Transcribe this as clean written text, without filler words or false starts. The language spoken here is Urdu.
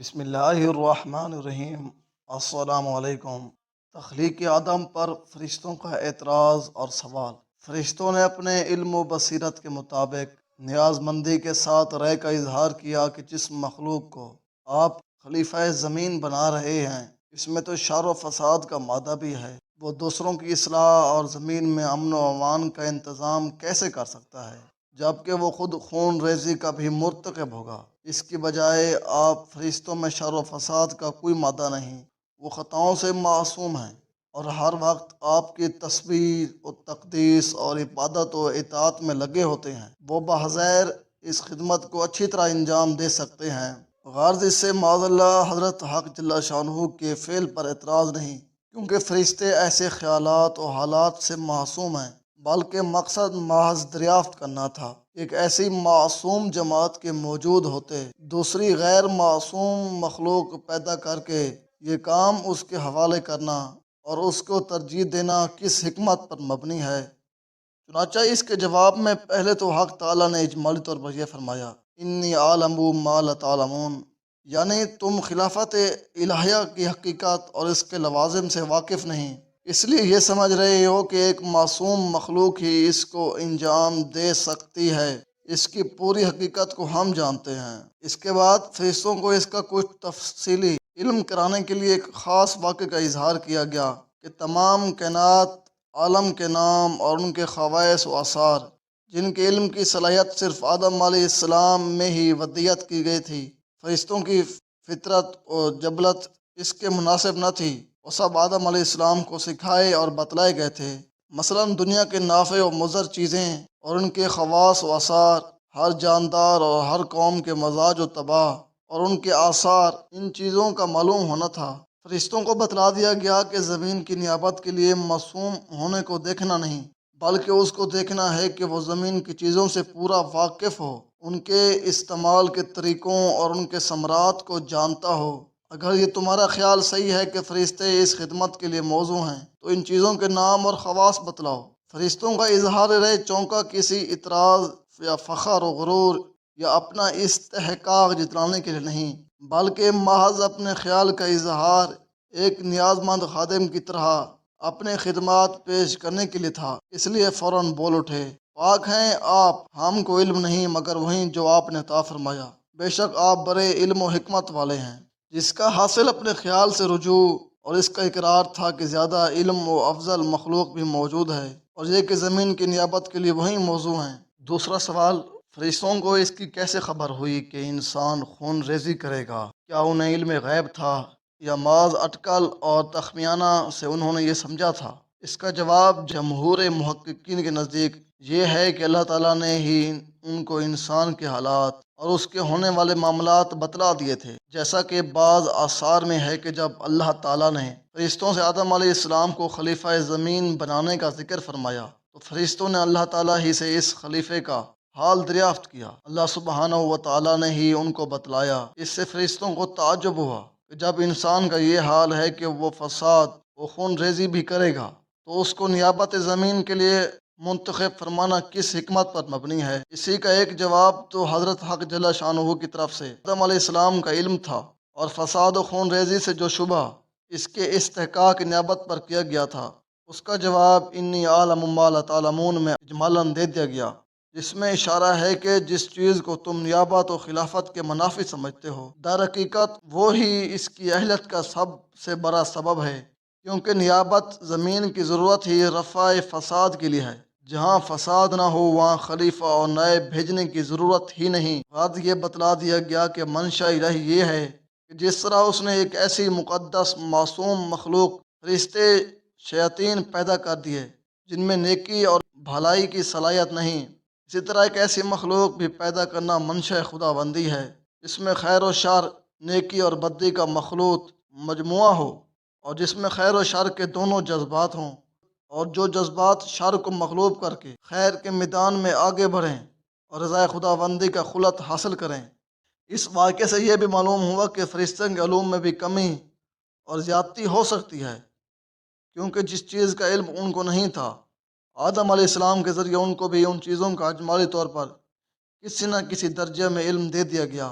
بسم اللہ الرحمن الرحیم۔ السلام علیکم۔ تخلیق آدم پر فرشتوں کا اعتراض اور سوال۔ فرشتوں نے اپنے علم و بصیرت کے مطابق نیاز مندی کے ساتھ رائے کا اظہار کیا کہ جس مخلوق کو آپ خلیفہ زمین بنا رہے ہیں اس میں تو شر و فساد کا مادہ بھی ہے، وہ دوسروں کی اصلاح اور زمین میں امن و امان کا انتظام کیسے کر سکتا ہے جبکہ وہ خود خون ریزی کا بھی مرتکب ہوگا؟ اس کی بجائے آپ فرشتوں میں شر و فساد کا کوئی مادہ نہیں، وہ خطاؤں سے معصوم ہیں اور ہر وقت آپ کی تسبیح و تقدیس اور عبادت و اطاعت میں لگے ہوتے ہیں۔ وہ بحذر اس خدمت کو اچھی طرح انجام دے سکتے ہیں۔ غرض اس سے معاذ اللہ حضرت حق جل شانہ کے فعل پر اعتراض نہیں، کیونکہ فرشتے ایسے خیالات و حالات سے معصوم ہیں، بلکہ مقصد محض دریافت کرنا تھا۔ ایک ایسی معصوم جماعت کے موجود ہوتے دوسری غیر معصوم مخلوق پیدا کر کے یہ کام اس کے حوالے کرنا اور اس کو ترجیح دینا کس حکمت پر مبنی ہے؟ چنانچہ اس کے جواب میں پہلے تو حق تعالیٰ نے اجمالی طور پر یہ فرمایا، انی عالم ما لا تعلمون، یعنی تم خلافت الہیہ کی حقیقت اور اس کے لوازم سے واقف نہیں، اس لیے یہ سمجھ رہے ہو کہ ایک معصوم مخلوق ہی اس کو انجام دے سکتی ہے۔ اس کی پوری حقیقت کو ہم جانتے ہیں۔ اس کے بعد فرشتوں کو اس کا کچھ تفصیلی علم کرانے کے لیے ایک خاص واقعے کا اظہار کیا گیا کہ تمام کائنات عالم کے نام اور ان کے خواص و آثار جن کے علم کی صلاحیت صرف آدم علیہ السلام میں ہی ودیت کی گئی تھی، فرشتوں کی فطرت و جبلت اس کے مناسب نہ تھی، وہ سب آدم علیہ السلام کو سکھائے اور بتلائے گئے تھے۔ مثلا دنیا کے نافع و مضر چیزیں اور ان کے خواص و آثار، ہر جاندار اور ہر قوم کے مزاج و طباع اور ان کے آثار، ان چیزوں کا معلوم ہونا تھا۔ فرشتوں کو بتلا دیا گیا کہ زمین کی نیابت کے لیے معصوم ہونے کو دیکھنا نہیں، بلکہ اس کو دیکھنا ہے کہ وہ زمین کی چیزوں سے پورا واقف ہو، ان کے استعمال کے طریقوں اور ان کے ثمرات کو جانتا ہو۔ اگر یہ تمہارا خیال صحیح ہے کہ فرشتے اس خدمت کے لیے موزوں ہیں تو ان چیزوں کے نام اور خواص بتلاؤ۔ فرشتوں کا اظہار رائے چونکا کسی اعتراض یا فخر و غرور یا اپنا استحقاق جتلانے کے لیے نہیں، بلکہ محض اپنے خیال کا اظہار ایک نیاز مند خادم کی طرح اپنے خدمات پیش کرنے کے لیے تھا، اس لیے فوراً بول اٹھے، پاک ہیں آپ، ہم کو علم نہیں مگر وہیں جو آپ نے عطا فرمایا، بے شک آپ بڑے علم و حکمت والے ہیں۔ جس کا حاصل اپنے خیال سے رجوع اور اس کا اقرار تھا کہ زیادہ علم و افضل مخلوق بھی موجود ہے، اور یہ کہ زمین کی نیابت کے لیے وہی موضوع ہیں۔ دوسرا سوال، فرشتوں کو اس کی کیسے خبر ہوئی کہ انسان خون ریزی کرے گا؟ کیا انہیں علم غیب تھا یا محض اٹکل اور تخمینہ سے انہوں نے یہ سمجھا تھا؟ اس کا جواب جمہور محققین کے نزدیک یہ ہے کہ اللہ تعالیٰ نے ہی ان کو انسان کے حالات اور اس کے ہونے والے معاملات بتلا دیے تھے، جیسا کہ بعض آثار میں ہے کہ جب اللہ تعالیٰ نے فرشتوں سے آدم علیہ السلام کو خلیفہ زمین بنانے کا ذکر فرمایا تو فرشتوں نے اللہ تعالیٰ ہی سے اس خلیفے کا حال دریافت کیا۔ اللہ سبحانہ و تعالیٰ نے ہی ان کو بتلایا۔ اس سے فرشتوں کو تعجب ہوا کہ جب انسان کا یہ حال ہے کہ وہ فساد و خون ریزی بھی کرے گا تو اس کو نیابت زمین کے لیے منتخب فرمانا کس حکمت پر مبنی ہے؟ اسی کا ایک جواب تو حضرت حق جل شانہ کی طرف سے آدم علیہ السلام کا علم تھا، اور فساد و خون ریزی سے جو شبہ اس کے استحقاق نیابت پر کیا گیا تھا اس کا جواب انی عالم ما لا تعلمون میں اجمالاً دے دیا گیا، جس میں اشارہ ہے کہ جس چیز کو تم نیابت و خلافت کے منافی سمجھتے ہو در حقیقت وہی اس کی اہلیت کا سب سے بڑا سبب ہے، کیونکہ نیابت زمین کی ضرورت ہی رفع فساد کے لیے ہے۔ جہاں فساد نہ ہو وہاں خلیفہ اور نائب بھیجنے کی ضرورت ہی نہیں۔ بعد یہ بتلا دیا گیا کہ منشا الہی یہ ہے کہ جس طرح اس نے ایک ایسی مقدس معصوم مخلوق فرشتے شیاطین پیدا کر دیے جن میں نیکی اور بھلائی کی صلاحیت نہیں، اسی طرح ایک ایسی مخلوق بھی پیدا کرنا منشا خدا بندی ہے جس میں خیر و شر، نیکی اور بدی کا مخلوط مجموعہ ہو، اور جس میں خیر و شر کے دونوں جذبات ہوں، اور جو جذبات شر کو مغلوب کر کے خیر کے میدان میں آگے بڑھیں اور رضا خدا بندی کا خلت حاصل کریں۔ اس واقعے سے یہ بھی معلوم ہوا کہ فرشتوں کے علوم میں بھی کمی اور زیادتی ہو سکتی ہے، کیونکہ جس چیز کا علم ان کو نہیں تھا آدم علیہ السلام کے ذریعے ان کو بھی ان چیزوں کا اجمالی طور پر کسی نہ کسی درجے میں علم دے دیا گیا۔